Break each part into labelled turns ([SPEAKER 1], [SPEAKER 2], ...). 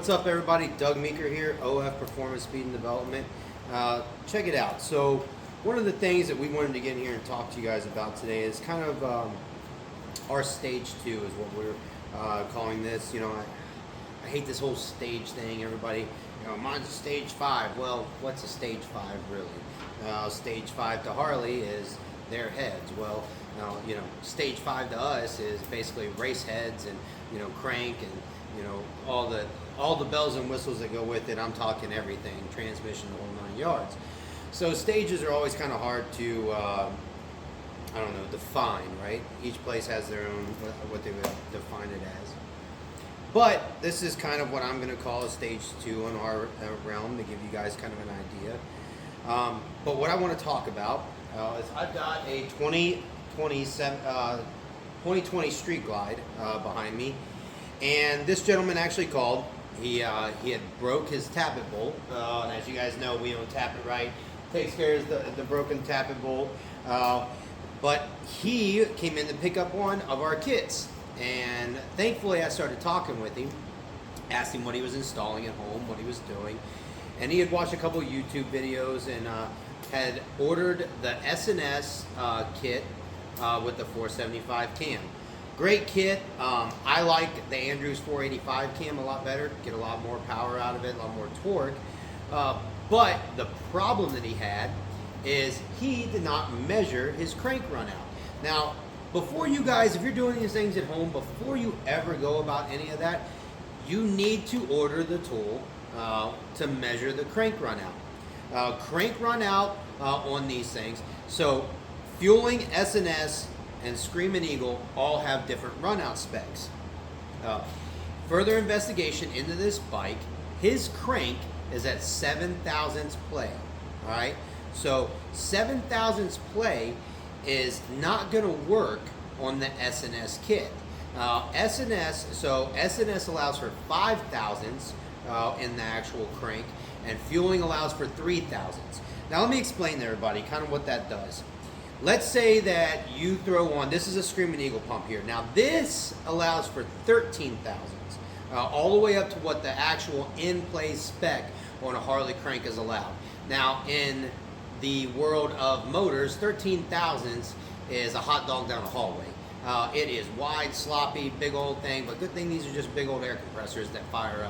[SPEAKER 1] What's up, everybody? Doug Meeker here, OF Performance Speed and Development. Check it out. So one of the things that we wanted to get in here and talk to you guys about today is kind of our stage 2 is what we're calling this. You know, I hate this whole stage thing. Everybody, you know, mine's a stage 5. Well, what's a stage 5 really? Stage 5 to Harley is their heads. Well, you know, stage 5 to us is basically race heads and, you know, crank and, you know, all the bells and whistles that go with it. I'm talking everything, transmission, the whole 9 yards. So stages are always kind of hard to, I don't know, define, right? Each place has their own, what they would define it as. But this is kind of what I'm going to call a stage 2 in our realm to give you guys kind of an idea. But what I want to talk about is I've got a 2020 Street Glide behind me. And this gentleman actually called. He had broke his Tappet bolt, and as you guys know, we own Tappet, right? Takes care of the broken Tappet bolt. But he came in to pick up one of our kits, and thankfully I started talking with him, asked him what he was installing at home, what he was doing, and he had watched a couple of YouTube videos and had ordered the S&S kit with the 475 cam. Great kit. I like the Andrews 485 cam a lot better. Get a lot more power out of it, a lot more torque. But the problem that he had is he did not measure his crank run out. Now, before you guys, if you're doing these things at home, before you ever go about any of that, you need to order the tool to measure the crank run out. Crank run out on these things. So fueling S&S and Screaming Eagle all have different runout specs. Further investigation into this bike, his crank is at 7 thousandths play. All right, so 7 thousandths play is not going to work on the S&S kit. S&S allows for 5 thousandths in the actual crank, and fueling allows for 3 thousandths. Now let me explain to everybody kind of what that does. Let's say that you throw on, this is a Screaming Eagle pump here. Now this allows for 13 thousandths, all the way up to what the actual in-play spec on a Harley crank is allowed. Now in the world of motors, 13 thousandths is a hot dog down a hallway. It is wide, sloppy, big old thing, but good thing these are just big old air compressors that fire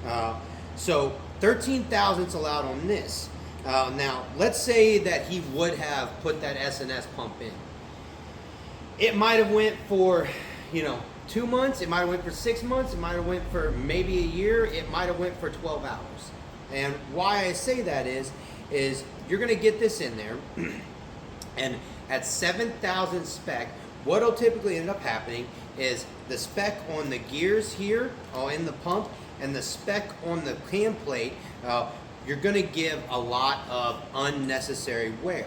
[SPEAKER 1] up. So 13 thousandths allowed on this. Now, let's say that he would have put that S&S pump in. It might have went for, you know, 2 months. It might have went for 6 months. It might have went for maybe a year. It might have went for 12 hours. And why I say that is you're going to get this in there, and at 7,000 spec, what'll typically end up happening is the spec on the gears here, in the pump, and the spec on the cam plate, you're going to give a lot of unnecessary wear.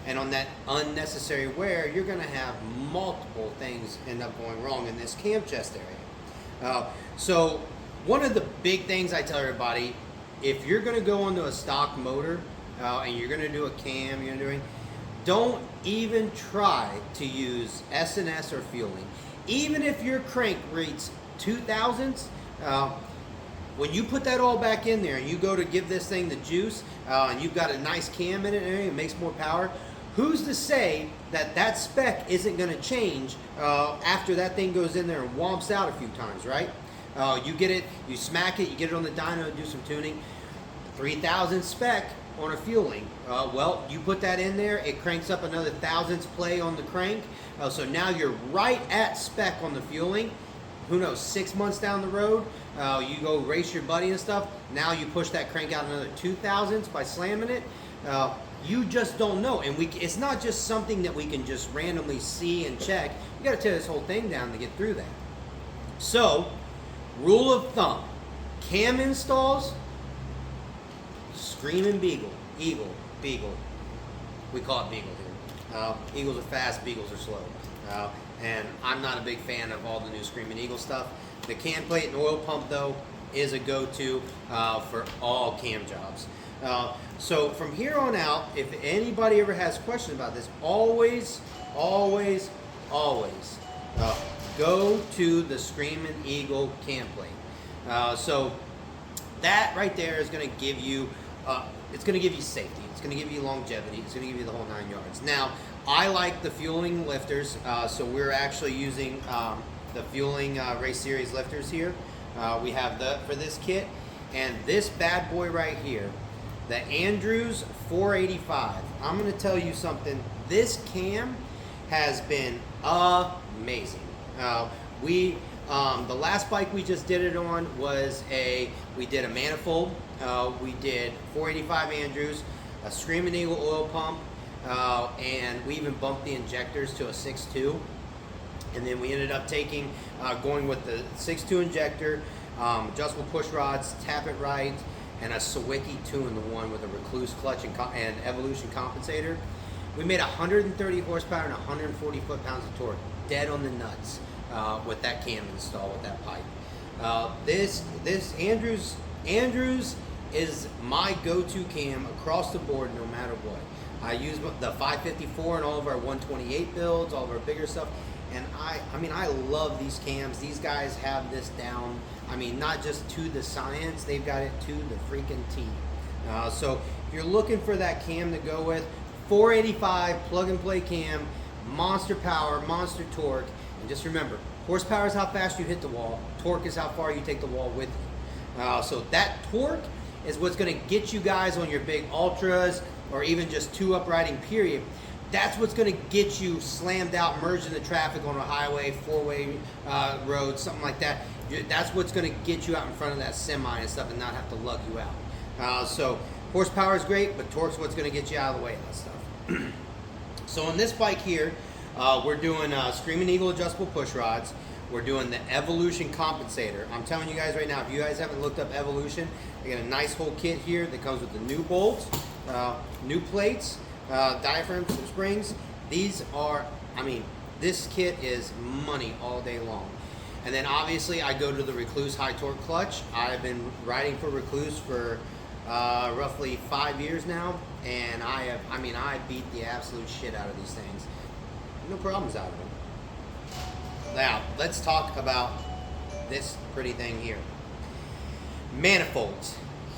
[SPEAKER 1] And on that unnecessary wear, you're going to have multiple things end up going wrong in this cam chest area. So one of the big things I tell everybody, if you're going to go into a stock motor and you're going to do a cam, don't even try to use S&S or fueling. Even if your crank reads 2 thousandths, when you put that all back in there and you go to give this thing the juice, and you've got a nice cam in it and it makes more power, who's to say that that spec isn't going to change after that thing goes in there and womps out a few times, right? You get it, you smack it, you get it on the dyno, do some tuning, 3,000 spec on a fueling. Well, you put that in there, it cranks up another thousandths play on the crank, so now you're right at spec on the fueling. Who knows, 6 months down the road, you go race your buddy and stuff, now you push that crank out another 2 thousandths by slamming it. You just don't know. And it's not just something that we can just randomly see and check. You got to tear this whole thing down to get through that. So, rule of thumb, cam installs, Screaming Eagle. We call it Beagle here. Eagles are fast, Beagles are slow. And I'm not a big fan of all the new Screaming Eagle stuff. The cam plate and oil pump, though, is a go-to for all cam jobs. So from here on out, if anybody ever has questions about this, always go to the Screaming Eagle cam plate. So that right there is going to give you, it's going to give you safety. It's going to give you longevity. It's going to give you the whole 9 yards. Now, I like the fueling lifters, so we're actually using the fueling race series lifters here. We have for this kit, and this bad boy right here, the Andrews 485. I'm going to tell you something. This cam has been amazing. The last bike we just did it on was we did a manifold, we did 485 Andrews, a Screaming Eagle oil pump, and we even bumped the injectors to a 6.2, and then we ended up going with the 6.2 injector, adjustable push rods, Tappet right, and a Sawicki 2-in-1 with a Recluse clutch and Evolution compensator. We made 130 horsepower and 140 foot-pounds of torque, dead on the nuts, with that cam install, with that pipe. This Andrews is my go-to cam across the board, no matter what. I use the 554 in all of our 128 builds, all of our bigger stuff, and I mean, I love these cams. These guys have this down. I mean, not just to the science, they've got it to the freaking T. So if you're looking for that cam to go with, 485 plug-and-play cam, monster power, monster torque, and just remember, horsepower is how fast you hit the wall, torque is how far you take the wall with you. So that torque is what's going to get you guys on your big ultras, or even just 2 uprighting period. That's what's going to get you slammed out, merged into traffic on a highway, 4-way road, something like that. That's what's going to get you out in front of that semi and stuff and not have to lug you out. So horsepower is great, but torque's what's going to get you out of the way of that stuff. So on this bike here, we're doing Screaming Eagle adjustable push rods. We're doing the Evolution compensator. I'm telling you guys right now, if you guys haven't looked up Evolution, they got a nice whole kit here that comes with the new bolts, new plates, diaphragms and springs. These are, I mean, this kit is money all day long. And then obviously I go to the Recluse high torque clutch. I've been riding for Recluse for roughly 5 years now, and I beat the absolute shit out of these things. No problems out of them. Now, let's talk about this pretty thing here. Manifolds.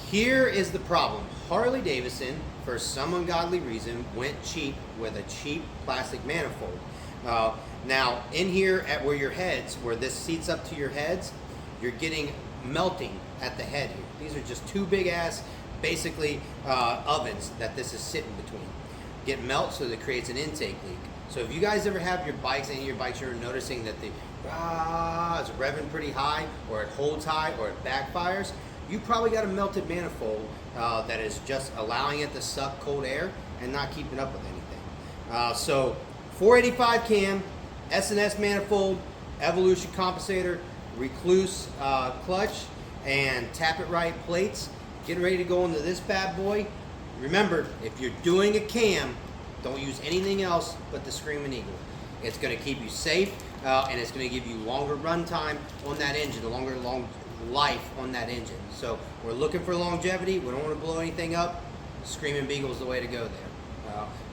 [SPEAKER 1] Here is the problem. Harley Davidson, for some ungodly reason, went cheap with a cheap plastic manifold. Now, in here at where this seats up to your heads, you're getting melting at the head here. These are just 2 big ass, basically, ovens that this is sitting between. Get melt, so that creates an intake leak. So if you guys ever have your bikes, any of your bikes, you're noticing that the is revving pretty high, or it holds high, or it backfires, you probably got a melted manifold that is just allowing it to suck cold air and not keeping up with anything. So 485 cam, S&S manifold, Evolution compensator, Recluse clutch, and Tappet right plates. Getting ready to go into this bad boy. Remember, if you're doing a cam, don't use anything else but the Screaming Eagle. It's going to keep you safe, and it's going to give you longer run time on that engine, a long life on that engine. So we're looking for longevity. We don't want to blow anything up. Screaming Beagle is the way to go there.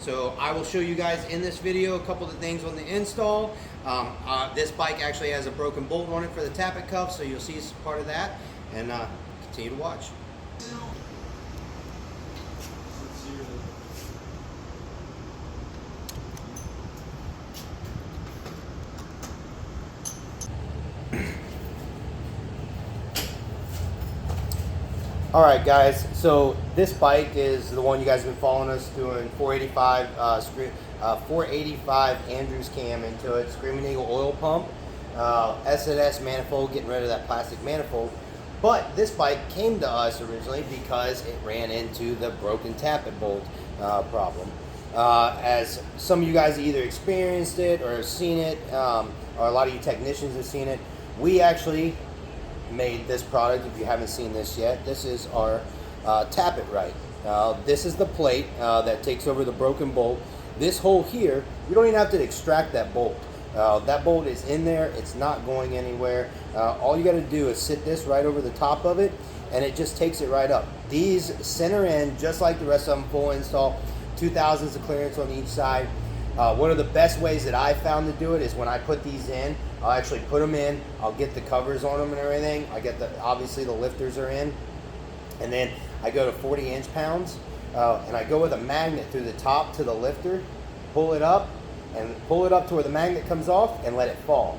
[SPEAKER 1] So I will show you guys in this video a couple of the things on the install. This bike actually has a broken bolt on it for the Tappet cuff, so you'll see part of that, and continue to watch. All right, guys, so this bike is the one you guys have been following us doing 485 Andrews cam into it, Screaming Eagle oil pump, S&S manifold, getting rid of that plastic manifold. But this bike came to us originally because it ran into the broken Tappet bolt problem. As some of you guys either experienced it or have seen it, or a lot of you technicians have seen it, we actually made this product. If you haven't seen this yet, this is our Tappet right. This is the plate that takes over the broken bolt. This hole here, you don't even have to extract that bolt. That bolt is in there, it's not going anywhere. All you got to do is sit this right over the top of it, and it just takes it right up. These center in, just like the rest of them, full install, 2,000s of clearance on each side. One of the best ways that I found to do it is when I put these in, I'll actually put them in, I'll get the covers on them and everything. I get obviously the lifters are in, and then I go to 40 inch-pounds, and I go with a magnet through the top to the lifter, pull it up to where the magnet comes off and let it fall.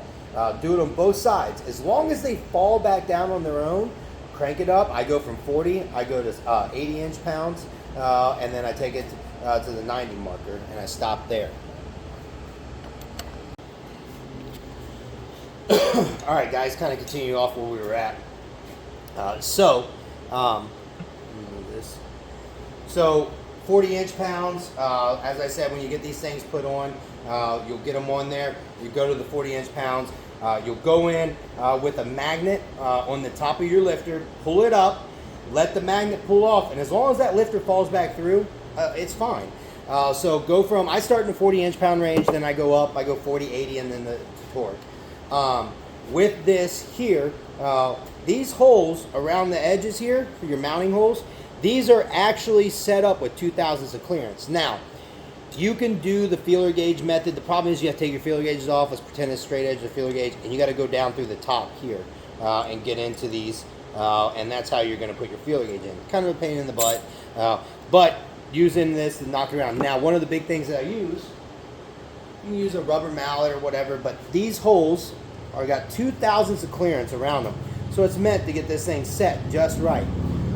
[SPEAKER 1] Do it on both sides. As long as they fall back down on their own, crank it up. I go from 40, I go to 80 inch-pounds, and then I take it to the 90 marker, and I stop there. All right, guys, kind of continue off where we were at. Let me move this. So 40 inch-pounds, as I said, when you get these things put on, you'll get them on there. You go to the 40 inch-pounds. You'll go in with a magnet on the top of your lifter, pull it up, let the magnet pull off, and as long as that lifter falls back through, it's fine. So go from, I start in the 40 inch-pound range, then I go up, I go 40, 80, and then the torque. With this here, these holes around the edges here, for your mounting holes, these are actually set up with 2/1000 of clearance. Now, you can do the feeler gauge method. The problem is you have to take your feeler gauges off. Let's pretend it's straight edge of the feeler gauge, and you got to go down through the top here and get into these, and that's how you're going to put your feeler gauge in. Kind of a pain in the butt, but using this to knock it around. Now, one of the big things that I use, you can use a rubber mallet or whatever, but these holes are got 2/1000 of clearance around them, so it's meant to get this thing set just right.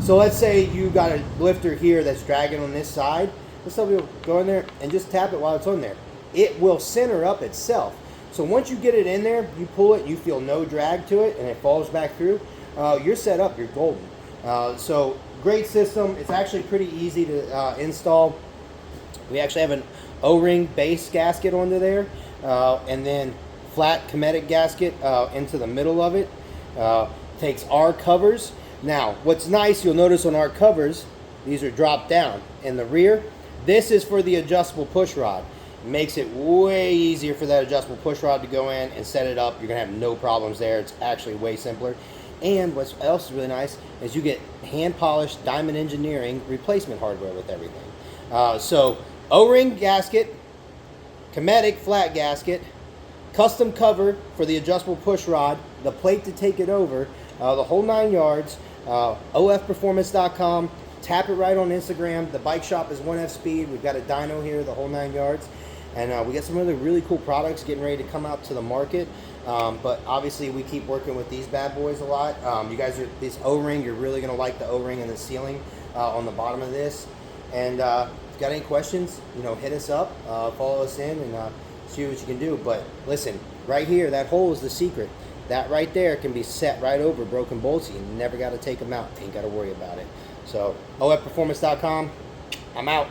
[SPEAKER 1] So let's say you got a lifter here that's dragging on this side. Let's tell people, go in there and just tap it while it's on there. It will center up itself. So once you get it in there, you pull it, you feel no drag to it, and it falls back through. You're set up, you're golden. So great system. It's actually pretty easy to install. We actually have an O-ring base gasket onto there, and then flat Tappet gasket into the middle of it. Takes our covers. Now, what's nice, you'll notice on our covers, these are dropped down in the rear. This is for the adjustable push rod. It makes it way easier for that adjustable push rod to go in and set it up. You're gonna have no problems there. It's actually way simpler. And what else is really nice is you get hand-polished Diamond Engineering replacement hardware with everything. So O-ring gasket, Tappet flat gasket, custom cover for the adjustable push rod, the plate to take it over, the whole 9 yards. ofperformance.com. Tap it right on Instagram. The bike shop is 1F Speed. We've got a dyno here, the whole 9 yards. And we got some other really cool products getting ready to come out to the market. But obviously we keep working with these bad boys a lot. You guys are, this O-ring, you're really going to like the O-ring and the sealing on the bottom of this. And if you got any questions, hit us up, follow us in, and see what you can do. But listen, right here, that hole is the secret. That right there can be set right over broken bolts. You never got to take them out. Ain't got to worry about it. So, ofperformance.com. I'm out.